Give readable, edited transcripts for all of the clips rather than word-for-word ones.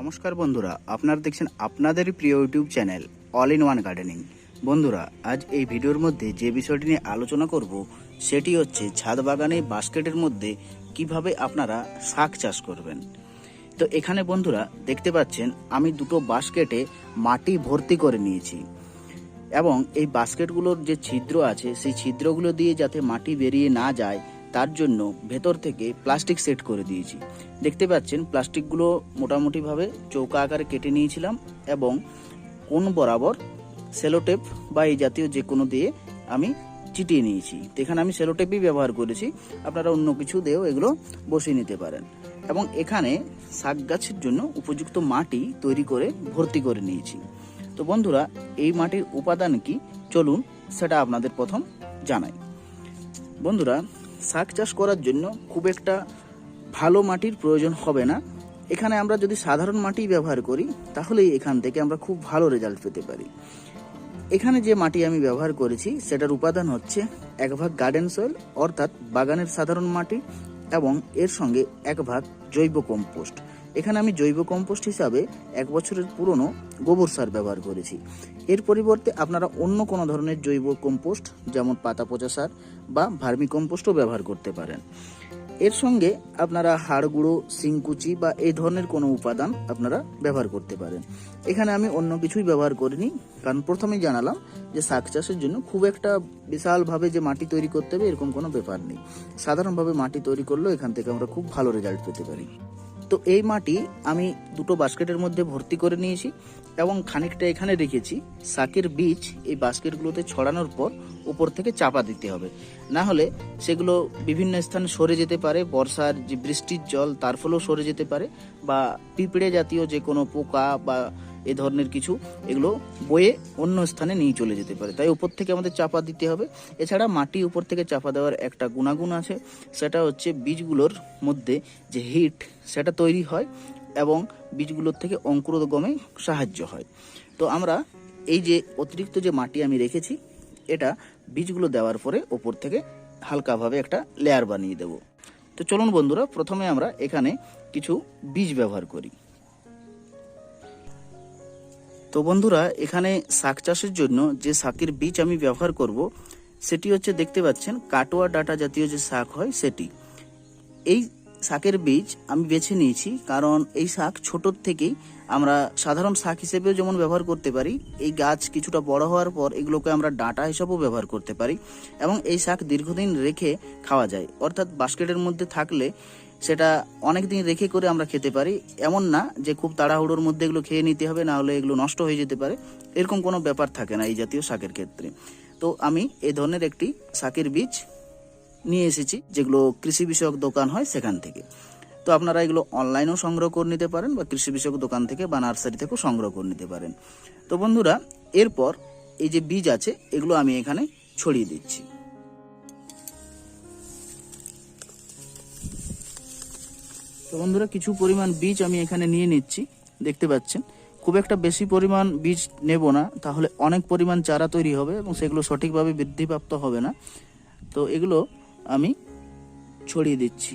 নমস্কার বন্ধুরা, আপনারা দেখছেন আপনাদের প্রিয় YouTube channel all in one gardening. বন্ধুরা, আজ এই ভিডিওর মধ্যে যে বিষয়টি নিয়ে আলোচনা করব সেটি হচ্ছে ছাদ বাগানে বাস্কেটের মধ্যে কিভাবে আপনারা শাক চাষ করবেন। তো এখানে বন্ধুরা দেখতে পাচ্ছেন আমি দুটো বাস্কেটে মাটি ভর্তি করে নিয়েছি এবং এই বাস্কেটগুলোর যে ছিদ্র আছে সেই ছিদ্রগুলো দিয়ে যাতে মাটি বেরিয়ে না যায় তার জন্য ভেতর থেকে প্লাস্টিক সেট করে দিয়েছি। দেখতে পাচ্ছেন প্লাস্টিকগুলো মোটামুটিভাবে চৌকা আকারে কেটে নিয়েছিলাম এবং কোণ বরাবর সেলোটেপ বা এই জাতীয় যে কোনো দিয়ে আমি চিটিয়ে নিয়েছি। এখানে আমি সেলোটেপই ব্যবহার করেছি, আপনারা অন্য কিছু দিয়েও এগুলো বসিয়ে নিতে পারেন। এবং এখানে শাক গাছের জন্য উপযুক্ত মাটি তৈরি করে ভর্তি করে নিয়েছি। তো বন্ধুরা, এই মাটির উপাদান কি চলুন সেটা আপনাদের প্রথম জানাই। বন্ধুরা, শাক চাষ করার জন্য খুব একটা ভালো মাটির প্রয়োজন হবে না। এখানে আমরা যদি সাধারণ মাটি ব্যবহার করি তাহলেই এখান থেকে আমরা খুব ভালো রেজাল্ট পেতে পারি। এখানে যে মাটি আমি ব্যবহার করেছি সেটার উপাদান হচ্ছে 1 ভাগ গার্ডেন সয়েল অর্থাৎ বাগানের সাধারণ মাটি এবং এর সঙ্গে 1 ভাগ জৈব কম্পোস্ট। এখানে আমি জৈব কম্পোস্ট হিসাবে 1 বছরের পুরনো গোবর সার ব্যবহার করেছি। এর পরিবর্তে আপনারা অন্য কোনো ধরনের জৈব কম্পোস্ট যেমন পাতা পচা সার বা ভার্মি কম্পোস্টও ব্যবহার করতে পারেন। এর সঙ্গে আপনারা হাড় গুঁড়ো, শিংকুচি বা এই ধরনের কোনো উপাদান আপনারা ব্যবহার করতে পারেন। এখানে আমি অন্য কিছুই ব্যবহার করিনি, কারণ প্রথমেই জানালাম যে শাক চাষের জন্য খুব একটা বিশালভাবে যে মাটি তৈরি করতে হবে এরকম কোনো ব্যাপার নেই। সাধারণভাবে মাটি তৈরি করলেও এখান থেকে আমরা খুব ভালো রেজাল্ট পেতে পারি। তো এই মাটি আমি দুটো বাস্কেটের মধ্যে ভর্তি করে নিয়েছি এবং খানিকটা এখানে রেখেছি। শাকের বীজ এই বাস্কেটগুলোতে ছড়ানোর পর উপর থেকে চাপা দিতে হবে, না হলে সেগুলো বিভিন্ন স্থানে সরে যেতে পারে। বর্ষার যে বৃষ্টির জল তার ফলেও সরে যেতে পারে, বা পিঁপড়ে জাতীয় যে কোনো পোকা বা এ ধরনের কিছু এগুলো বয়ে অন্য স্থানে নিয়ে চলে যেতে পারে। তাই উপর থেকে আমাদের চাপা দিতে হবে। এছাড়া মাটি উপর থেকে চাপা দেওয়ার একটা গুণাগুণ আছে, সেটা হচ্ছে বীজগুলোর মধ্যে যে হিট সেটা তৈরি হয় এবং বীজগুলোর থেকে অঙ্কুরোদ্গমে সাহায্য হয়। তো আমরা এই যে অতিরিক্ত যে মাটি আমি রেখেছি এটা বীজগুলো দেওয়ার পরে ওপর থেকে হালকাভাবে একটা লেয়ার বানিয়ে দেব। তো চলুন বন্ধুরা, প্রথমে আমরা এখানে কিছু বীজ ব্যবহার করি। তো বন্ধুরা, এখানে শাক চাষের জন্য যে শাকের বীজ আমি ব্যবহার করব সেটি হচ্ছে, দেখতে পাচ্ছেন কাটোয়া ডাঁটা জাতীয় যে শাক হয় সেটি। এই শাকের বীজ আমি বেছে নিয়েছি কারণ এই শাক ছোটোর থেকেই আমরা সাধারণ শাক হিসেবেও যেমন ব্যবহার করতে পারি, এই গাছ কিছুটা বড় হওয়ার পর এগুলোকে আমরা ডাঁটা হিসাবেও ব্যবহার করতে পারি এবং এই শাক দীর্ঘদিন রেখে খাওয়া যায়। অর্থাৎ বাস্কেটের মধ্যে থাকলে সেটা অনেক দিন রেখে করে আমরা খেতে পারি। এমন না যে খুব তাড়াহুড়োর মধ্যে এগুলো খেয়ে নিতে হবে, না হলে এগুলো নষ্ট হয়ে যেতে পারে, এরকম কোনো ব্যাপার থাকে না এই জাতীয় শাকের ক্ষেত্রে। তো আমি এই ধরনের একটি শাকের বীজ নিয়ে এসেছি, যেগুলো কৃষি বিষয়ক দোকান হয় সেখান থেকে। তো আপনারা এগুলো অনলাইনেও সংগ্রহ করে নিতে পারেন বা কৃষি বিষয়ক দোকান থেকে বা নার্সারি থেকেও সংগ্রহ করে নিতে পারেন। তো বন্ধুরা, এরপর এই যে বীজ আছে এগুলো আমি এখানে ছড়িয়ে দিচ্ছি। তো বন্ধুরা, কিছু পরিমাণ বীজ আমি এখানে নিয়ে নিচ্ছি। দেখতে পাচ্ছেন খুব একটা বেশি পরিমাণ বীজ নেব না, তাহলে অনেক পরিমাণ চারা তৈরি হবে এবং সেগুলো সঠিকভাবে বৃদ্ধিপ্রাপ্ত হবে না। তো এগুলো আমি ছড়িয়ে দিচ্ছি।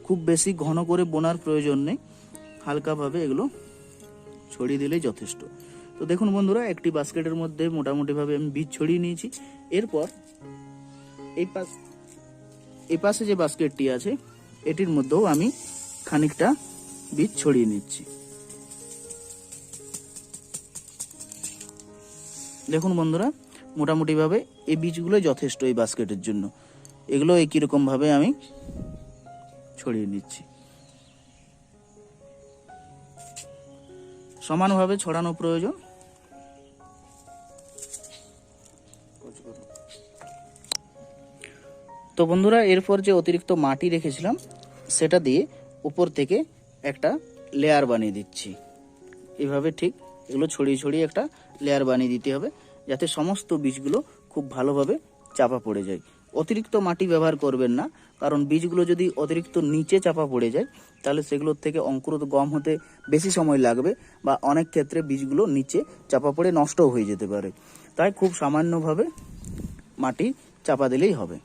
খুব বেশি ঘন করে বোনার প্রয়োজন নেই, হালকাভাবে এগুলো ছড়িয়ে দিলেই যথেষ্ট। তো দেখুন বন্ধুরা, একটি বাস্কেটের মধ্যে মোটামুটিভাবে আমি বীজ ছড়িয়ে নিয়েছি। এরপর এই পাশে যে বাস্কেটটি আছে এটির মধ্যেও আমি খানিকটা বীজ ছড়িয়ে নিচ্ছি। দেখুন বন্ধুরা, মোটামুটিভাবে এই বীজগুলো যথেষ্ট এই বাস্কেটের জন্য। এগুলো একই রকম ভাবে আমি ছড়িয়ে নিচ্ছি। সমানভাবে ছড়ানো প্রয়োজন। তো বন্ধুরা, এরপর যে অতিরিক্ত মাটি রেখেছিলাম সেটা দিয়ে উপর থেকে একটা লেয়ার বানিয়ে দিচ্ছি। এভাবে ঠিক এগুলো ছড়িয়ে ছড়িয়ে একটা লেয়ার বানিয়ে দিতে হবে, যাতে সমস্ত বীজগুলো খুব ভালোভাবে চাপা পড়ে যায়। অতিরিক্ত মাটি ব্যবহার করবেন না, কারণ বীজগুলো যদি অতিরিক্ত নিচে চাপা পড়ে যায় তাহলে সেগুলোর থেকে অঙ্কুরোদ্গম হতে বেশি সময় লাগবে বা অনেক ক্ষেত্রে বীজগুলো নিচে চাপা পড়ে নষ্টও হয়ে যেতে পারে। তাই খুব সামান্যভাবে মাটি চাপা দিলেই হবে।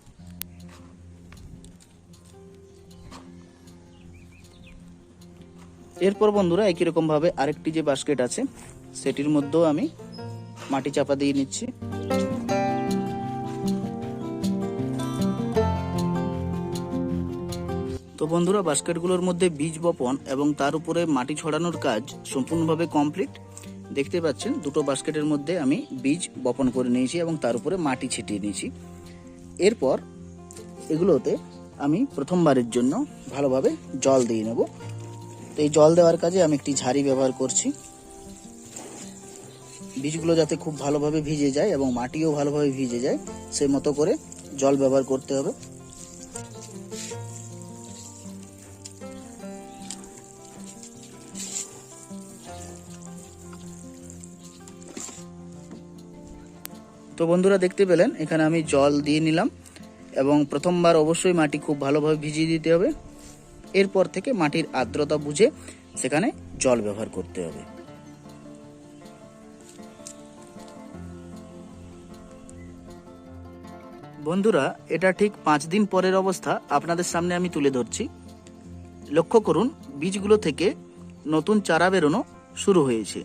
এরপর বন্ধুরা একই রকম ভাবে আরেকটি যে বাস্কেট আছে সেটির মধ্যেও আমি মাটি চাপা দিয়ে নিচ্ছি। তো বন্ধুরা বাস্কেটগুলোর মধ্যে বীজ বপন এবং তার উপরে মাটি ছড়ানোর কাজ সম্পূর্ণভাবে কমপ্লিট। দেখতে পাচ্ছেন দুটো বাস্কেটের মধ্যে আমি বীজ বপন করে নিয়েছি এবং তার উপরে মাটি ছিটিয়ে নিয়েছি। এরপর এগুলোতে আমি প্রথমবারের জন্য ভালোভাবে জল দিয়ে নেব। তো এই জল দেওয়ার কাজে আমি একটি ঝাড়ি ব্যবহার করছি। বীজগুলো যাতে খুব ভালোভাবে ভিজে যায় এবং মাটিও ভালোভাবে ভিজে যায় সেই মতো করে জল ব্যবহার করতে হবে। তো বন্ধুরা দেখতে পেলেন এখানে আমি জল দিয়ে নিলাম এবং প্রথমবার অবশ্যই মাটি খুব ভালোভাবে ভিজিয়ে দিতে হবে। এরপর থেকে মাটির আর্দ্রতা বুঝে সেখানে জল ব্যবহার করতে হবে। বন্ধুরা এটা ঠিক 5 দিন পরের অবস্থা আপনাদের সামনে আমি তুলে ধরছি। লক্ষ্য করুন বীজগুলো থেকে নতুন চারা বেরোনো শুরু হয়েছে।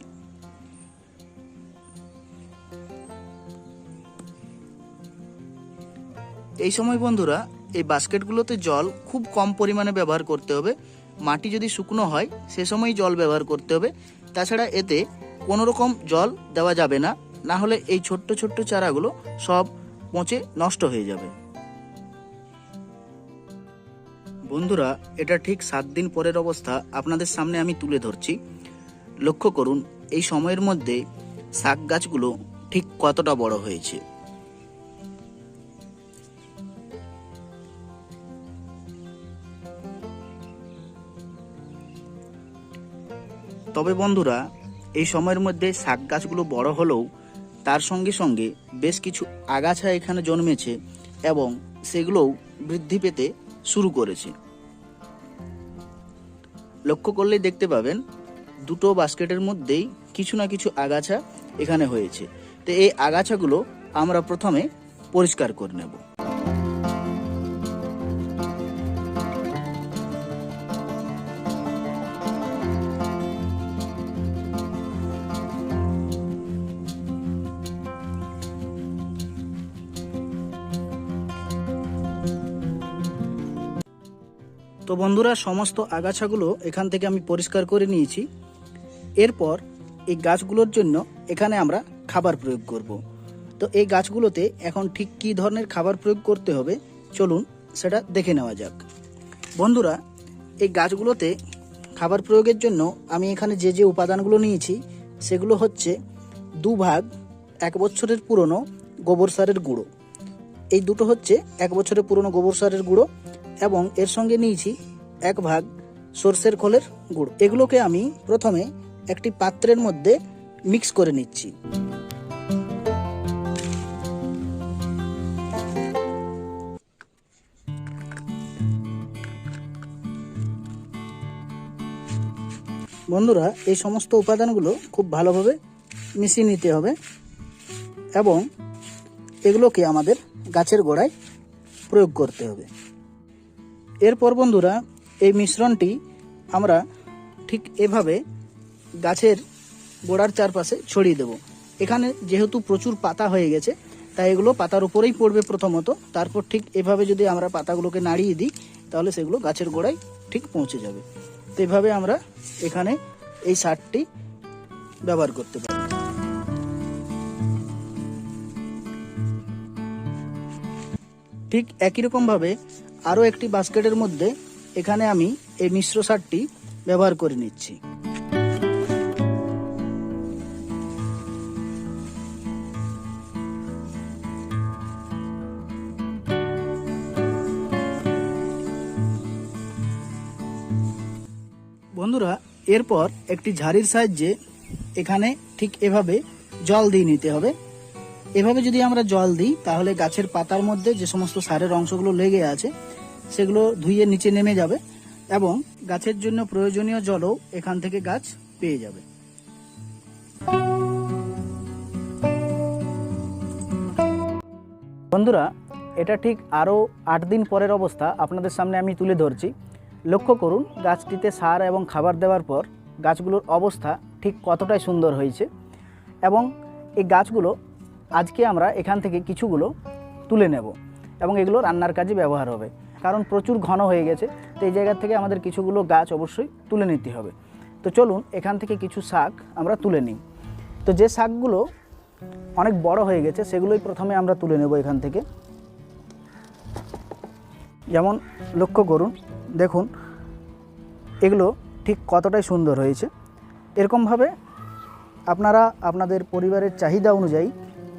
এই সময় বন্ধুরা এই বাস্কেটগুলোতে জল খুব কম পরিমাণে ব্যবহার করতে হবে। মাটি যদি শুকনো হয় সে সময় জল ব্যবহার করতে হবে। তাছাড়া এতে কোনো রকম জল দেওয়া যাবে না, না হলে এই ছোট্ট ছোট্ট চারাগুলো সব পচে নষ্ট হয়ে যাবে। বন্ধুরা এটা ঠিক 7 দিন পরের অবস্থা আপনাদের সামনে আমি তুলে ধরছি। লক্ষ্য করুন এই সময়ের মধ্যে শাক গাছগুলো ঠিক কতটা বড় হয়েছে। তবে বন্ধুরা এই সময়ের মধ্যে শাক গাছগুলো বড় হলেও তার সঙ্গে সঙ্গে বেশ কিছু আগাছা এখানে জন্মেছে এবং সেগুলোও বৃদ্ধি পেতে শুরু করেছে। লক্ষ্য করলেই দেখতে পাবেন দুটো বাস্কেটের মধ্যেই কিছু না কিছু আগাছা এখানে হয়েছে। তো এই আগাছাগুলো আমরা প্রথমে পরিষ্কার করে নেব। তো বন্ধুরা সমস্ত আগাছাগুলো এখান থেকে আমি পরিষ্কার করে নিয়েছি। এরপর এই গাছগুলোর জন্য এখানে আমরা খাবার প্রয়োগ করব। তো এই গাছগুলোতে এখন ঠিক কী ধরনের খাবার প্রয়োগ করতে হবে চলুন সেটা দেখে নেওয়া যাক। বন্ধুরা এই গাছগুলোতে খাবার প্রয়োগের জন্য আমি এখানে যে যে উপাদানগুলো নিয়েছি সেগুলো হচ্ছে 2 ভাগ 1 বছরের পুরনো গোবর সারের গুঁড়ো। এই দুটো হচ্ছে 1 বছরের পুরনো গোবর সারের গুঁড়ো এবং এর সঙ্গে নিয়েছি 1 ভাগ সরষের খোলের গুঁড়ো। এগুলোকে আমি প্রথমে একটি পাত্রের মধ্যে মিক্স করে নিচ্ছি। বন্ধুরা এই সমস্ত উপাদানগুলো খুব ভালোভাবে মিশিয়ে নিতে হবে এবং এগুলোকে আমাদের গাছের গোড়ায় প্রয়োগ করতে হবে। এরপর বন্ধুরা এই মিশ্রণটি আমরা ঠিক এভাবে গাছের গোড়ার চারপাশে ছড়িয়ে দেব। এখানে যেহেতু প্রচুর পাতা হয়ে গেছে তাই এগুলো পাতার উপরেই পড়বে প্রথমত, তারপর ঠিক এভাবে যদি আমরা পাতাগুলোকে নাড়িয়ে দিই তাহলে সেগুলো গাছের গোড়ায় ঠিক পৌঁছে যাবে। তো এভাবে আমরা এখানে এই সারটি ব্যবহার করতে পারি। ঠিক একই রকমভাবে আরও একটি বাস্কেটের মধ্যে এখানে আমি এই মিশ্র সারটি ব্যবহার করে নিচ্ছি। বন্ধুরা এরপর একটি ঝাড়ির সাহায্যে এখানে ঠিক এভাবে জল দিয়ে নিতে হবে। এভাবে যদি আমরা জল দিই তাহলে গাছের পাতার মধ্যে যে সমস্ত সারের অংশগুলো লেগে আছে সেগুলো ধুয়ে নিচে নেমে যাবে এবং গাছের জন্য প্রয়োজনীয় জলও এখান থেকে গাছ পেয়ে যাবে। বন্ধুরা এটা ঠিক আরও 8 দিন পরের অবস্থা আপনাদের সামনে আমি তুলে ধরছি। লক্ষ্য করুন গাছটিতে সার এবং খাবার দেওয়ার পর গাছগুলোর অবস্থা ঠিক কতটাই সুন্দর হয়েছে। এবং এই গাছগুলো আজকে আমরা এখান থেকে কিছুগুলো তুলে নেব এবং এগুলো রান্নার কাজে ব্যবহার হবে, কারণ প্রচুর ঘন হয়ে গেছে। তো এই জায়গা থেকে আমাদের কিছুগুলো গাছ অবশ্যই তুলে নিতে হবে। তো চলুন এখান থেকে কিছু শাক আমরা তুলে নিই। তো যে শাকগুলো অনেক বড় হয়ে গেছে সেগুলোই প্রথমে আমরা তুলে নেব এখান থেকে। যেমন লক্ষ্য করুন, দেখুন এগুলো ঠিক কতটাই সুন্দর হয়েছে। এরকমভাবে আপনারা আপনাদের পরিবারের চাহিদা অনুযায়ী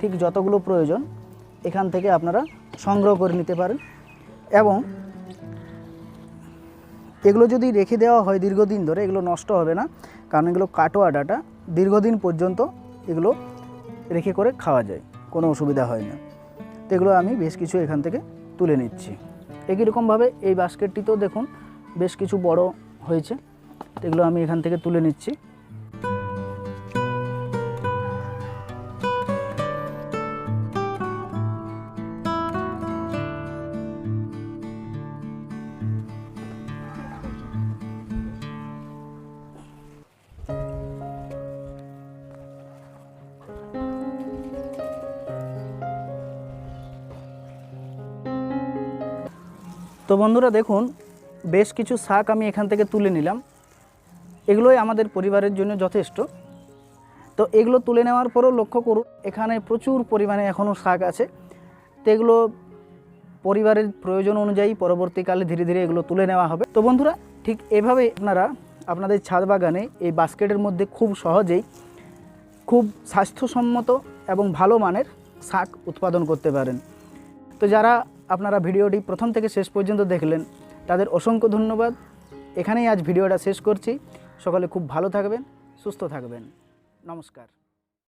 ঠিক যতগুলো প্রয়োজন এখান থেকে আপনারা সংগ্রহ করে নিতে পারেন। এবং এগুলো যদি রেখে দেওয়া হয় দীর্ঘদিন ধরে এগুলো নষ্ট হবে না, কারণ এগুলো কাটোয়া ডাঁটা, দীর্ঘদিন পর্যন্ত এগুলো রেখে করে খাওয়া যায়, কোনো অসুবিধা হয় না। তো এগুলো আমি বেশ কিছু এখান থেকে তুলে নিচ্ছি। একই রকমভাবে এই বাস্কেটটিতেও দেখুন বেশ কিছু বড় হয়েছে, এগুলো আমি এখান থেকে তুলে নিচ্ছি। তো বন্ধুরা দেখুন বেশ কিছু শাক আমি এখান থেকে তুলে নিলাম, এগুলোই আমাদের পরিবারের জন্য যথেষ্ট। তো এগুলো তুলে নেওয়ার পরও লক্ষ্য করুন এখানে প্রচুর পরিমাণে এখনও শাক আছে। তো এগুলো পরিবারের প্রয়োজন অনুযায়ী পরবর্তীকালে ধীরে ধীরে এগুলো তুলে নেওয়া হবে। তো বন্ধুরা ঠিক এভাবেই আপনারা আপনাদের ছাদ বাগানে এই বাস্কেটের মধ্যে খুব সহজেই খুব স্বাস্থ্যসম্মত এবং ভালো মানের শাক উৎপাদন করতে পারেন। তো যারা আপনারা ভিডিওটি প্রথম থেকে শেষ পর্যন্ত দেখলেন তাদের অসংখ্য ধন্যবাদ। এখানেই আজ ভিডিওটা শেষ করছি। সকলে খুব ভালো থাকবেন, সুস্থ থাকবেন। নমস্কার।